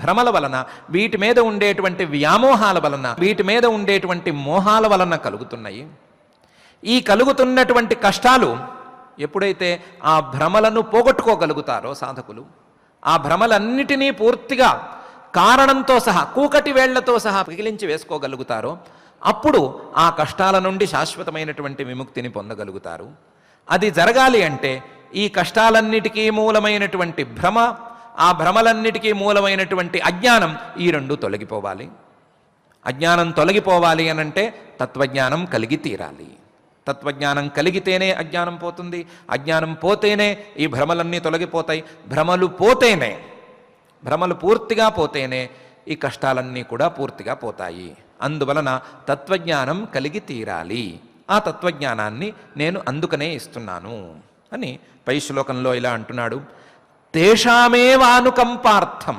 భ్రమల వలన, వీటి మీద ఉండేటువంటి వ్యామోహాల వలన, వీటి మీద ఉండేటువంటి మోహాల వలన కలుగుతున్నాయి. ఈ కలుగుతున్నటువంటి కష్టాలు ఎప్పుడైతే ఆ భ్రమలను పోగొట్టుకోగలుగుతారో సాధకులు, ఆ భ్రమలన్నిటినీ పూర్తిగా కారణంతో సహా, కూకటి వేళ్లతో సహా పిగిలించి వేసుకోగలుగుతారో అప్పుడు ఆ కష్టాల నుండి శాశ్వతమైనటువంటి విముక్తిని పొందగలుగుతారు. అది జరగాలి అంటే ఈ కష్టాలన్నిటికీ మూలమైనటువంటి భ్రమ, ఆ భ్రమలన్నిటికీ మూలమైనటువంటి అజ్ఞానం, ఈ రెండు తొలగిపోవాలి. అజ్ఞానం తొలగిపోవాలి అనంటే తత్వజ్ఞానం కలిగి తీరాలి. తత్వజ్ఞానం కలిగితేనే అజ్ఞానం పోతుంది. అజ్ఞానం పోతేనే ఈ భ్రమలన్నీ తొలగిపోతాయి. భ్రమలు పూర్తిగా పోతేనే ఈ కష్టాలన్నీ కూడా పూర్తిగా పోతాయి. అందువలన తత్వజ్ఞానం కలిగి తీరాలి. ఆ తత్వజ్ఞానాన్ని నేను అందుకనే ఇస్తున్నాను అని పై శ్లోకంలో ఇలా అంటున్నాడు. తేషామేవానుకంపార్థం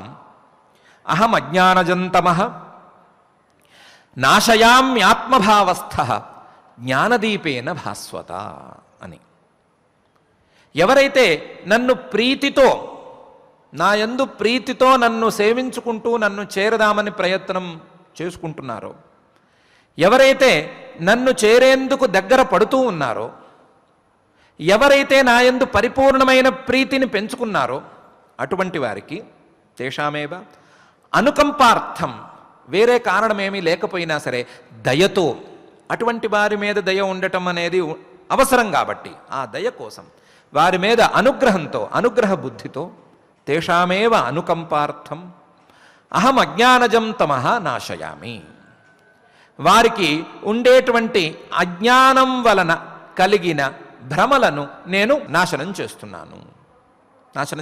అహం అజ్ఞానజంతమః నాశయామ్యాత్మభావస్థః జ్ఞానదీపేన భాస్వత అని. ఎవరైతే నన్ను ప్రీతితో, నా యందు ప్రీతితో నన్ను సేవించుకుంటూ నన్ను చేరదామని ప్రయత్నం చేసుకుంటున్నారో, ఎవరైతే నన్ను చేరేందుకు దగ్గర పడుతూ ఉన్నారో, ఎవరైతే నా యందు పరిపూర్ణమైన ప్రీతిని పెంచుకున్నారో అటువంటి వారికి తేషామేవ అనుకంపార్థం, వేరే కారణమేమీ లేకపోయినా సరే దయతో, అటువంటి వారి మీద దయ ఉండటం అనేది అవసరం కాబట్టి ఆ దయ కోసం వారి మీద అనుగ్రహంతో, అనుగ్రహ బుద్ధితో తేషామేవ అనుకంపార్థం అహం అజ్ఞానజం తమః నాశయామి, వారికి ఉండేటువంటి అజ్ఞానం వలన కలిగిన భ్రమలను నేను నాశనం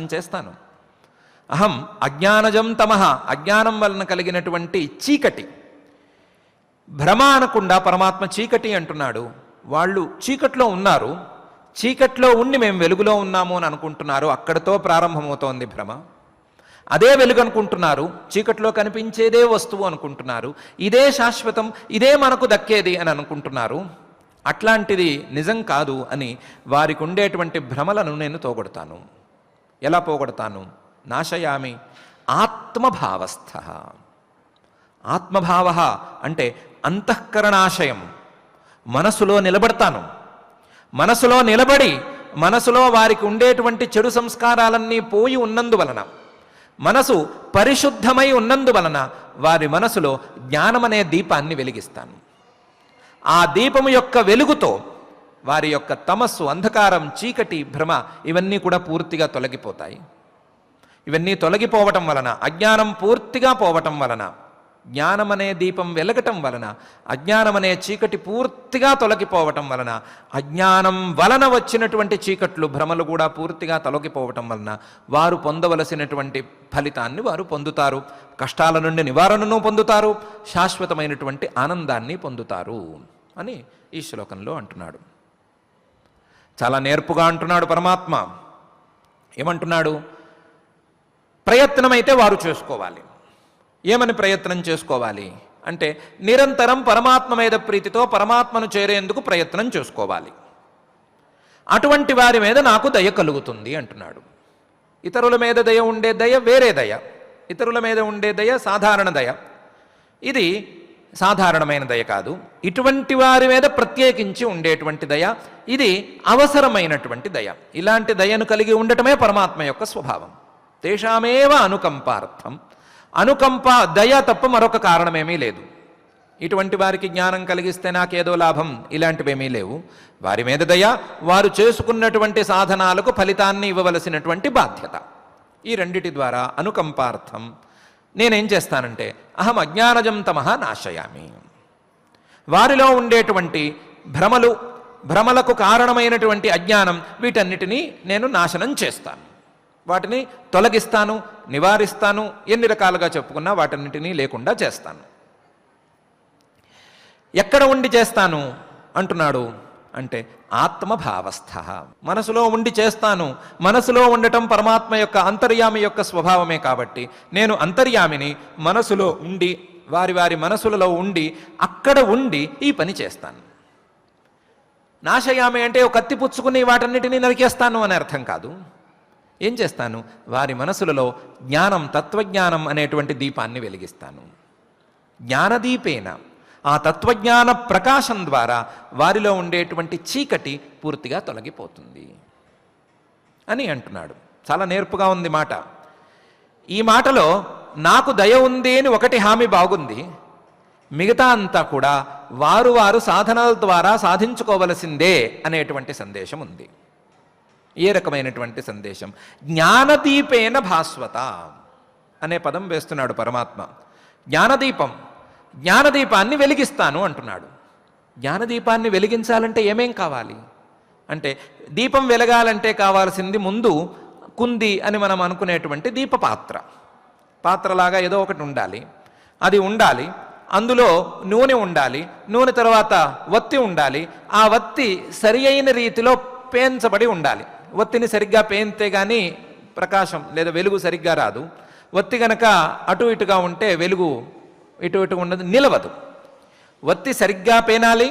చేస్తాను. అహం అజ్ఞానజం తమః, అజ్ఞానం వలన కలిగినటువంటి చీకటి, భ్రమ అనకుండా పరమాత్మ చీకటి అంటున్నాడు. వాళ్ళు చీకట్లో ఉన్నారు, చీకట్లో ఉండి మేము వెలుగులో ఉన్నాము అని అనుకుంటున్నారు. అక్కడితో ప్రారంభమవుతోంది భ్రమ. అదే వెలుగు అనుకుంటున్నారు, చీకట్లో కనిపించేదే వస్తువు అనుకుంటున్నారు, ఇదే శాశ్వతం, ఇదే మనకు దక్కేది అని అనుకుంటున్నారు. అట్లాంటిది నిజం కాదు అని వారికి ఉండేటువంటి భ్రమలను నేను పోగొడతాను. ఎలా పోగొడతాను? నాశయామి ఆత్మభావస్థ. ఆత్మభావ అంటే అంతఃకరణాశయం, మనసులో నిలబడతాను. మనసులో నిలబడి, మనసులో వారికి ఉండేటువంటి చెడు సంస్కారాలన్నీ పోయి ఉన్నందువలన, మనసు పరిశుద్ధమై ఉన్నందువలన వారి మనసులో జ్ఞానమనే దీపాన్ని వెలిగిస్తాను. ఆ దీపము యొక్క వెలుగుతో వారి యొక్క తమస్సు, అంధకారం, చీకటి, భ్రమ ఇవన్నీ కూడా పూర్తిగా తొలగిపోతాయి. ఇవన్నీ తొలగిపోవటం వలన, అజ్ఞానం పూర్తిగా పోవటం వలన, జ్ఞానమనే దీపం వెలగటం వలన, అజ్ఞానమనే చీకటి పూర్తిగా తొలగిపోవటం వలన, అజ్ఞానం వలన వచ్చినటువంటి చీకట్లు, భ్రమలు కూడా పూర్తిగా తొలగిపోవటం వలన వారు పొందవలసినటువంటి ఫలితాన్ని వారు పొందుతారు. కష్టాల నుండి నివారణను పొందుతారు, శాశ్వతమైనటువంటి ఆనందాన్ని పొందుతారు అని ఈ శ్లోకంలో అంటున్నాడు. చాలా నేర్పుగా అంటున్నాడు పరమాత్మ. ఏమంటున్నాడు? ప్రయత్నమైతే వారు చేసుకోవాలి. ఏమని ప్రయత్నం చేసుకోవాలి అంటే నిరంతరం పరమాత్మ మీద ప్రీతితో పరమాత్మను చేరేందుకు ప్రయత్నం చేసుకోవాలి. అటువంటి వారి మీద నాకు దయ కలుగుతుంది అంటున్నాడు. ఇతరుల మీద దయ ఉండే దయ వేరే దయ, ఇతరుల మీద ఉండే దయ సాధారణ దయ, ఇది సాధారణమైన దయ కాదు. ఇటువంటి వారి మీద ప్రత్యేకించి ఉండేటువంటి దయ, ఇది అవసరమైనటువంటి దయ. ఇలాంటి దయను కలిగి ఉండటమే పరమాత్మ యొక్క స్వభావం. తేషామేవ అనుకంపార్థం, అనుకంప దయ తప్ప మరొక కారణమేమీ లేదు. ఇటువంటి వారికి జ్ఞానం కలిగిస్తే నాకేదో లాభం, ఇలాంటివేమీ లేవు. వారి మీద దయ, వారు చేసుకున్నటువంటి సాధనాలకు ఫలితాన్ని ఇవ్వవలసినటువంటి బాధ్యత, ఈ రెండిటి ద్వారా అనుకంపార్థం నేనేం చేస్తానంటే అహం అజ్ఞానజం తమః నాశయామి, వారిలో ఉండేటువంటి భ్రమలకు కారణమైనటువంటి అజ్ఞానం, వీటన్నిటినీ నేను నాశనం చేస్తాను, వాటిని తొలగిస్తాను, నివారిస్తాను. ఎన్ని రకాలుగా చెప్పుకున్నా వాటన్నిటినీ లేకుండా చేస్తాను. ఎక్కడ ఉండి చేస్తాను అంటున్నాడు అంటే ఆత్మభావస్థ, మనసులో ఉండి చేస్తాను. మనసులో ఉండటం పరమాత్మ యొక్క అంతర్యామి యొక్క స్వభావమే కాబట్టి నేను అంతర్యామిని, మనసులో ఉండి, వారి వారి మనసులలో ఉండి, అక్కడ ఉండి ఈ పని చేస్తాను. నాశయామి అంటే ఒక కత్తి పుచ్చుకుని వాటన్నిటినీ నరికేస్తాను అని అర్థం కాదు. ఏం చేస్తాను? వారి మనసులలో జ్ఞానం, తత్వజ్ఞానం అనేటువంటి దీపాన్ని వెలిగిస్తాను. జ్ఞానదీపేన, ఆ తత్వజ్ఞాన ప్రకాశం ద్వారా వారిలో ఉండేటువంటి చీకటి పూర్తిగా తొలగిపోతుంది అని అంటున్నాడు. చాలా నేర్పుగా ఉంది మాట. ఈ మాటలో నాకు దయ ఉంది అని ఒకటి హామీ బాగుంది, మిగతా అంతా కూడా వారు వారు సాధనల ద్వారా సాధించుకోవలసిందే అనేటువంటి సందేశం ఉంది. ఏ రకమైనటువంటి సందేశం? జ్ఞానదీపేన భాస్వత అనే పదం వేస్తున్నాడు పరమాత్మ. జ్ఞానదీపం, జ్ఞానదీపాన్ని వెలిగిస్తాను అంటున్నాడు. జ్ఞానదీపాన్ని వెలిగించాలంటే ఏమేం కావాలి అంటే, దీపం వెలగాలంటే కావాల్సింది ముందు కుంది అని మనం అనుకునేటువంటి దీపపాత్ర, పాత్రలాగా ఏదో ఒకటి ఉండాలి. అది ఉండాలి, అందులో నూనె ఉండాలి, నూనె తర్వాత వత్తి ఉండాలి, ఆ వత్తి సరి అయిన రీతిలో పేంచబడి ఉండాలి. వత్తిని సరిగ్గా పేంతే కానీ ప్రకాశం లేదా వెలుగు సరిగ్గా రాదు. వత్తి గనక అటు ఇటుగా ఉంటే వెలుగు ఇటు ఇటు ఉండదు, నిలవదు. వత్తి సరిగ్గా పేనాలి,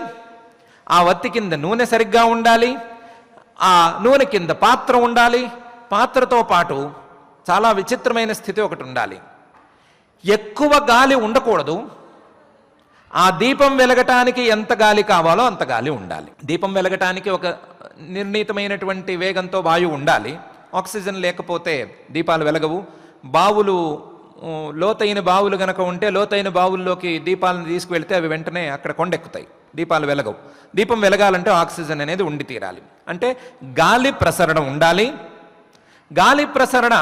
ఆ వత్తి కింద నూనె సరిగ్గా ఉండాలి, ఆ నూనె కింద పాత్ర ఉండాలి, పాత్రతో పాటు చాలా విచిత్రమైన స్థితి ఒకటి ఉండాలి. ఎక్కువ గాలి ఉండకూడదు, ఆ దీపం వెలగటానికి ఎంత గాలి కావాలో అంత గాలి ఉండాలి. దీపం వెలగటానికి ఒక నిర్ణీతమైనటువంటి వేగంతో వాయువు ఉండాలి. ఆక్సిజన్ లేకపోతే దీపాలు వెలగవు. బావులు, లోతైన బావులు గనక ఉంటే లోతైన బావుల్లోకి దీపాలను తీసుకువెళ్తే అవి వెంటనే అక్కడ కొండెక్కుతాయి, దీపాలు వెలగవు. దీపం వెలగాలంటే ఆక్సిజన్ అనేది ఉండి తీరాలి. అంటే గాలి ప్రసరణ ఉండాలి. గాలి ప్రసరణ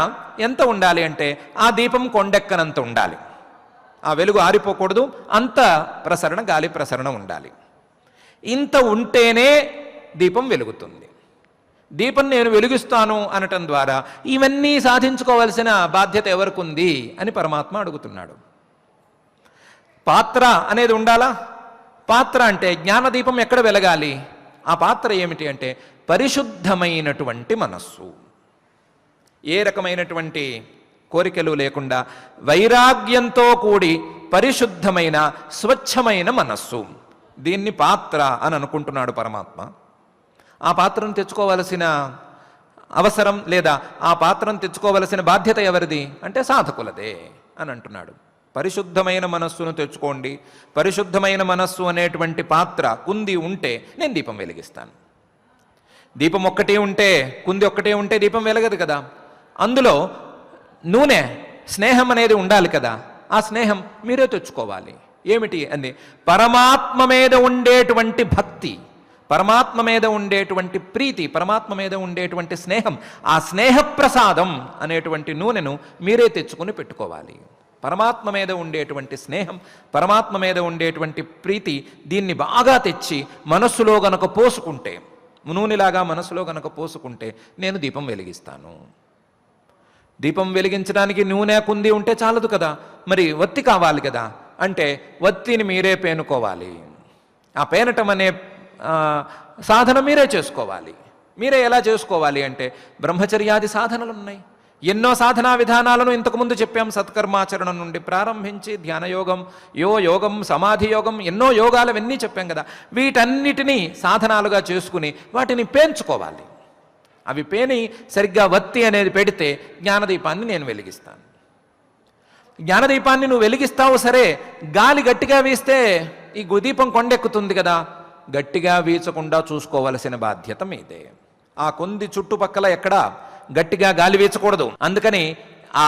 ఎంత ఉండాలి అంటే ఆ దీపం కొండెక్కనంత ఉండాలి. ఆ వెలుగు ఆరిపోకూడదు, అంత ప్రసరణ, గాలి ప్రసరణ ఉండాలి. ఇంత ఉంటేనే దీపం వెలుగుతుంది. దీపం నేను వెలిగిస్తాను అనటం ద్వారా ఇవన్నీ సాధించుకోవాల్సిన బాధ్యత ఎవరికి ఉంది అని పరమాత్మ అడుగుతున్నాడు. పాత్ర అనేది ఉండాలా? పాత్ర అంటే జ్ఞానదీపం ఎక్కడ వెలగాలి? ఆ పాత్ర ఏమిటి అంటే పరిశుద్ధమైనటువంటి మనస్సు. ఏ రకమైనటువంటి కోరికలు లేకుండా వైరాగ్యంతో కూడి పరిశుద్ధమైన స్వచ్ఛమైన మనస్సు, దీన్ని పాత్ర అని అనుకుంటున్నాడు పరమాత్మ. ఆ పాత్రను తెచ్చుకోవలసిన అవసరం లేదా ఆ పాత్రను తెచ్చుకోవలసిన బాధ్యత ఎవరిది అంటే సాధకులదే అని అంటున్నాడు. పరిశుద్ధమైన మనస్సును తెచ్చుకోండి. పరిశుద్ధమైన మనస్సు అనేటువంటి పాత్ర, కుంది ఉంటే నేను దీపం వెలిగిస్తాను. దీపం ఒక్కటే ఉంటే, కుంది ఒక్కటే ఉంటే దీపం వెలగదు కదా. అందులో నూనె, స్నేహం అనేది ఉండాలి కదా. ఆ స్నేహం మీరే తెచ్చుకోవాలి. ఏమిటి అంది? పరమాత్మ మీద ఉండేటువంటి భక్తి, పరమాత్మ మీద ఉండేటువంటి ప్రీతి, పరమాత్మ మీద ఉండేటువంటి స్నేహం, ఆ స్నేహప్రసాదం అనేటువంటి నూనెను మీరే తెచ్చుకుని పెట్టుకోవాలి. పరమాత్మ మీద ఉండేటువంటి స్నేహం, పరమాత్మ మీద ఉండేటువంటి ప్రీతి, దీన్ని బాగా తెచ్చి మనస్సులో గనక పోసుకుంటే, నూనెలాగా మనసులో గనక పోసుకుంటే నేను దీపం వెలిగిస్తాను. దీపం వెలిగించడానికి నూనె, కుంది ఉంటే చాలదు కదా, మరి వత్తి కావాలి కదా. అంటే వత్తిని మీరే పేనుకోవాలి. ఆ పేనటం అనే సాధన మీరే చేసుకోవాలి. మీరే ఎలా చేసుకోవాలి అంటే బ్రహ్మచర్యాది సాధనలు ఉన్నాయి. ఎన్నో సాధనా విధానాలను ఇంతకుముందు చెప్పాం. సత్కర్మాచరణం నుండి ప్రారంభించి ధ్యానయోగం, యోగం, సమాధి యోగం, ఎన్నో యోగాలు అవన్నీ చెప్పాం కదా. వీటన్నిటినీ సాధనాలుగా చేసుకుని వాటిని పేంచుకోవాలి. అవి పేని సరిగ్గా వత్తి అనేది పెడితే జ్ఞానదీపాన్ని నేను వెలిగిస్తాను. జ్ఞానదీపాన్ని నువ్వు వెలిగిస్తావు సరే, గాలి గట్టిగా వీస్తే ఈ దీపం కొండెక్కుతుంది కదా. గట్టిగా వీచకుండా చూసుకోవలసిన బాధ్యత మీదే. ఆ కొంది చుట్టుపక్కల ఎక్కడా గట్టిగా గాలి వీచకూడదు. అందుకని ఆ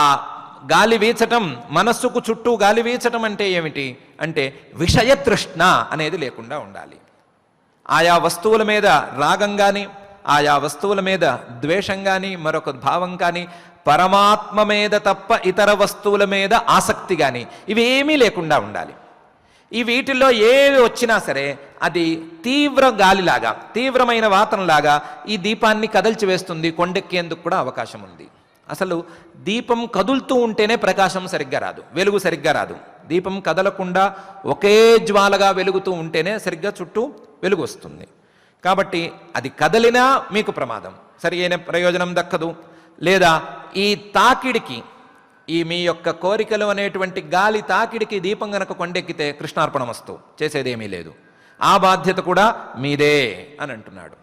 గాలి వీచటం, మనస్సుకు చుట్టూ గాలి వీచటం అంటే ఏమిటి అంటే విషయతృష్ణ అనేది లేకుండా ఉండాలి. ఆయా వస్తువుల మీద రాగం కానీ, ఆయా వస్తువుల మీద ద్వేషం కానీ, మరొక భావం కానీ, పరమాత్మ మీద తప్ప ఇతర వస్తువుల మీద ఆసక్తి కానీ, ఇవేమీ లేకుండా ఉండాలి. ఈ వీటిల్లో ఏవి వచ్చినా సరే అది తీవ్ర గాలిలాగా, తీవ్రమైన వాతనలాగా ఈ దీపాన్ని కదల్చి వేస్తుంది. కొండెక్కేందుకు కూడా అవకాశం ఉంది. అసలు దీపం కదులుతూ ఉంటేనే ప్రకాశం సరిగ్గా రాదు, వెలుగు సరిగ్గా రాదు. దీపం కదలకుండా ఒకే జ్వాలగా వెలుగుతూ ఉంటేనే సరిగ్గా చుట్టూ వెలుగు వస్తుంది. కాబట్టి అది కదలినా మీకు ప్రమాదం, సరి అయిన ప్రయోజనం దక్కదు. లేదా ఈ తాకిడికి, ఈ మీ యొక్క కోరికలు అనేటువంటి గాలి తాకిడికి దీపం గనక కొండెక్కితే కృష్ణార్పణమస్తు, చేసేదేమీ లేదు. ఆ బాధ్యత కూడా మీదే అని అంటున్నాడు.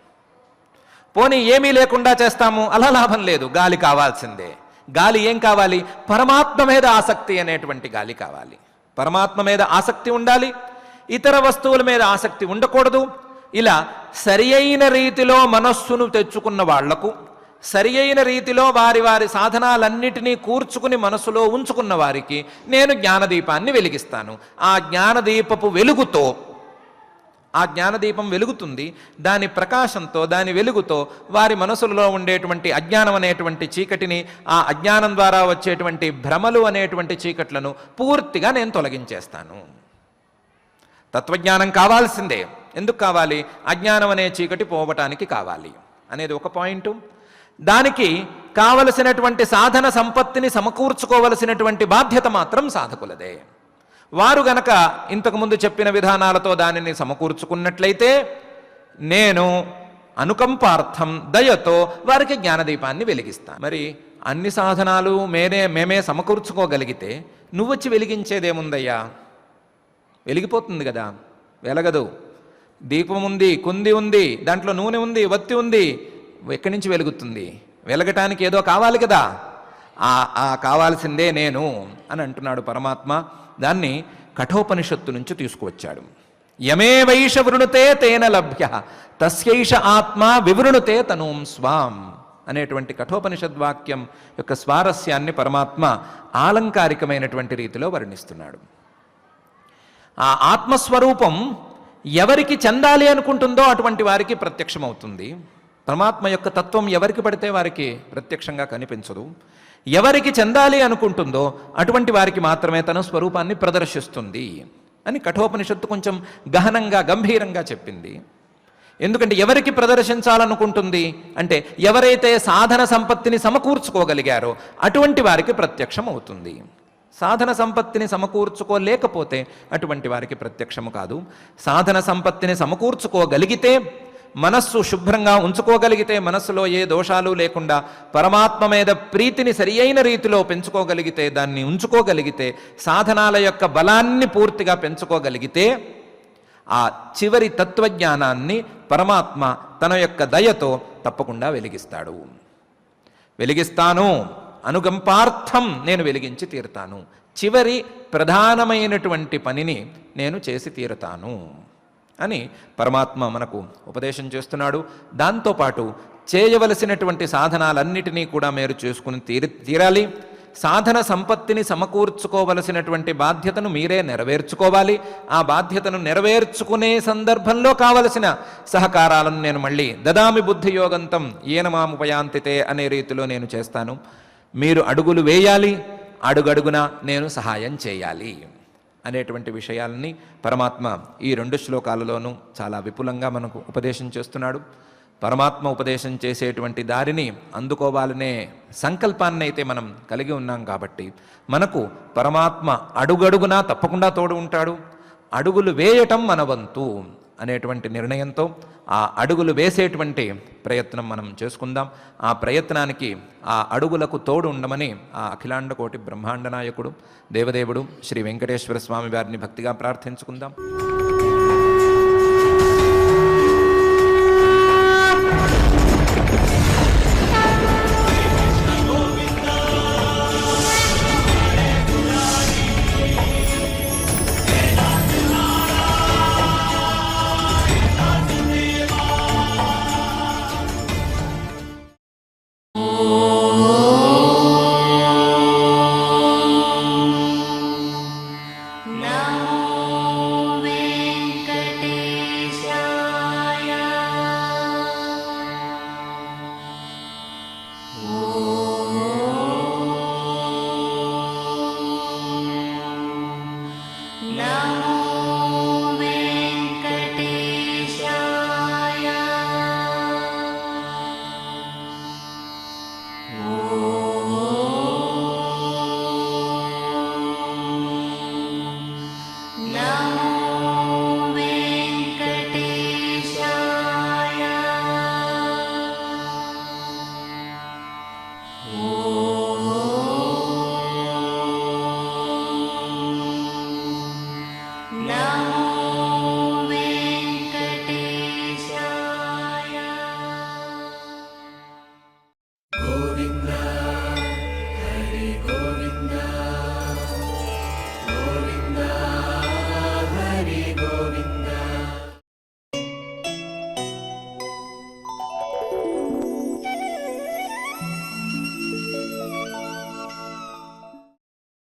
పోనీ ఏమీ లేకుండా చేస్తాము, అలా లాభం లేదు, గాలి కావాల్సిందే. గాలి ఏం కావాలి? పరమాత్మ మీద ఆసక్తి అనేటువంటి గాలి కావాలి. పరమాత్మ మీద ఆసక్తి ఉండాలి, ఇతర వస్తువుల మీద ఆసక్తి ఉండకూడదు. ఇలా సరి అయిన రీతిలో మనస్సును తెచ్చుకున్న వాళ్లకు, సరి అయిన రీతిలో వారి వారి సాధనాలన్నిటినీ కూర్చుకుని మనసులో ఉంచుకున్న వారికి నేను జ్ఞానదీపాన్ని వెలిగిస్తాను. ఆ జ్ఞానదీపపు వెలుగుతో, ఆ జ్ఞానదీపం వెలుగుతుంది, దాని ప్రకాశంతో, దాని వెలుగుతో వారి మనసులలో ఉండేటువంటి అజ్ఞానం అనేటువంటి చీకటిని, ఆ అజ్ఞానం ద్వారా వచ్చేటువంటి భ్రమలు అనేటువంటి చీకట్లను పూర్తిగా నేను తొలగించేస్తాను. తత్వజ్ఞానం కావాల్సిందే. ఎందుకు కావాలి? అజ్ఞానం అనే చీకటి పోవటానికి కావాలి అనేది ఒక పాయింట్. దానికి కావలసినటువంటి సాధన సంపత్తిని సమకూర్చుకోవలసినటువంటి బాధ్యత మాత్రం సాధకులదే. వారు గనక ఇంతకుముందు చెప్పిన విధానాలతో దానిని సమకూర్చుకున్నట్లయితే నేను అనుకంపార్థం దయతో వారికి జ్ఞానదీపాన్ని వెలిగిస్తాను. మరి అన్ని సాధనాలు మేమే సమకూర్చుకోగలిగితే నువ్వు వచ్చి వెలిగించేదేముందయ్యా? వెలిగిపోతుంది కదా, వెలగదు. దీపం ఉంది, కుంది ఉంది, దాంట్లో నూనె ఉంది, వత్తి ఉంది, ఎక్కడి నుంచి వెలుగుతుంది? వెలగటానికి ఏదో కావాలి కదా, ఆ కావాల్సిందే నేను అని అంటున్నాడు పరమాత్మ. దాన్ని కఠోపనిషత్తు నుంచి తీసుకువచ్చాడు. యమే వైష వృణుతే తేన లభ్య తస్యైష ఆత్మ వివృణుతే తనూం స్వాం అనేటువంటి కఠోపనిషద్వాక్యం యొక్క స్వారస్యాన్ని పరమాత్మ ఆలంకారికమైనటువంటి రీతిలో వర్ణిస్తున్నాడు. ఆ ఆత్మస్వరూపం ఎవరికి చెందాలి అనుకుంటుందో అటువంటి వారికి ప్రత్యక్షమవుతుంది. పరమాత్మ యొక్క తత్వం ఎవరికి పడితే వారికి ప్రత్యక్షంగా కనిపించదు. ఎవరికి చెందాలి అనుకుంటుందో అటువంటి వారికి మాత్రమే తన స్వరూపాన్ని ప్రదర్శిస్తుంది అని కఠోపనిషత్తు కొంచెం గహనంగా, గంభీరంగా చెప్పింది. ఎందుకంటే ఎవరికి ప్రదర్శించాలనుకుంటుంది అంటే ఎవరైతే సాధన సంపత్తిని సమకూర్చుకోగలిగారో అటువంటి వారికి ప్రత్యక్షం అవుతుంది. సాధన సంపత్తిని సమకూర్చుకోలేకపోతే అటువంటి వారికి ప్రత్యక్షము కాదు. సాధన సంపత్తిని సమకూర్చుకోగలిగితే, మనస్సు శుభ్రంగా ఉంచుకోగలిగితే, మనస్సులో ఏ దోషాలు లేకుండా పరమాత్మ మీద ప్రీతిని సరి అయిన రీతిలో పెంచుకోగలిగితే, దాన్ని ఉంచుకోగలిగితే, సాధనాల యొక్క బలాన్ని పూర్తిగా పెంచుకోగలిగితే ఆ చివరి తత్వజ్ఞానాన్ని పరమాత్మ తన యొక్క దయతో తప్పకుండా వెలిగిస్తాడు. వెలిగిస్తాను, అనుకంపార్థం నేను వెలిగించి తీరుతాను, చివరి ప్రధానమైనటువంటి పనిని నేను చేసి తీరుతాను అని పరమాత్మ మనకు ఉపదేశం చేస్తున్నాడు. దాంతోపాటు చేయవలసినటువంటి సాధనాలన్నిటినీ కూడా మీరు చేసుకుని తీరాలి. సాధన సంపత్తిని సమకూర్చుకోవలసినటువంటి బాధ్యతను మీరే నెరవేర్చుకోవాలి. ఆ బాధ్యతను నెరవేర్చుకునే సందర్భంలో కావలసిన సహకారాలను నేను మళ్ళీ దదామి బుద్ధియోగంతం ఏన మాముపయాంతితే అనే రీతిలో నేను చేస్తాను. మీరు అడుగులు వేయాలి, అడుగడుగున నేను సహాయం చేయాలి అనేటువంటి విషయాలని పరమాత్మ ఈ 2 శ్లోకాలలోనూ చాలా విపులంగా మనకు ఉపదేశం చేస్తున్నాడు. పరమాత్మ ఉపదేశం చేసేటువంటి దారిని అందుకోవాలనే సంకల్పాన్ని అయితే మనం కలిగి ఉన్నాం కాబట్టి మనకు పరమాత్మ అడుగడుగునా తప్పకుండా తోడు ఉంటాడు. అడుగులు వేయటం మన వంతు అనేటువంటి నిర్ణయంతో ఆ అడుగులు వేసేటువంటి ప్రయత్నం మనం చేసుకుందాం. ఆ ప్రయత్నానికి, ఆ అడుగులకు తోడు ఉండమని ఆ అఖిలాండ కోటి బ్రహ్మాండ నాయకుడు దేవదేవుడు శ్రీ వెంకటేశ్వర స్వామి వారిని భక్తిగా ప్రార్థించుకుందాం. Now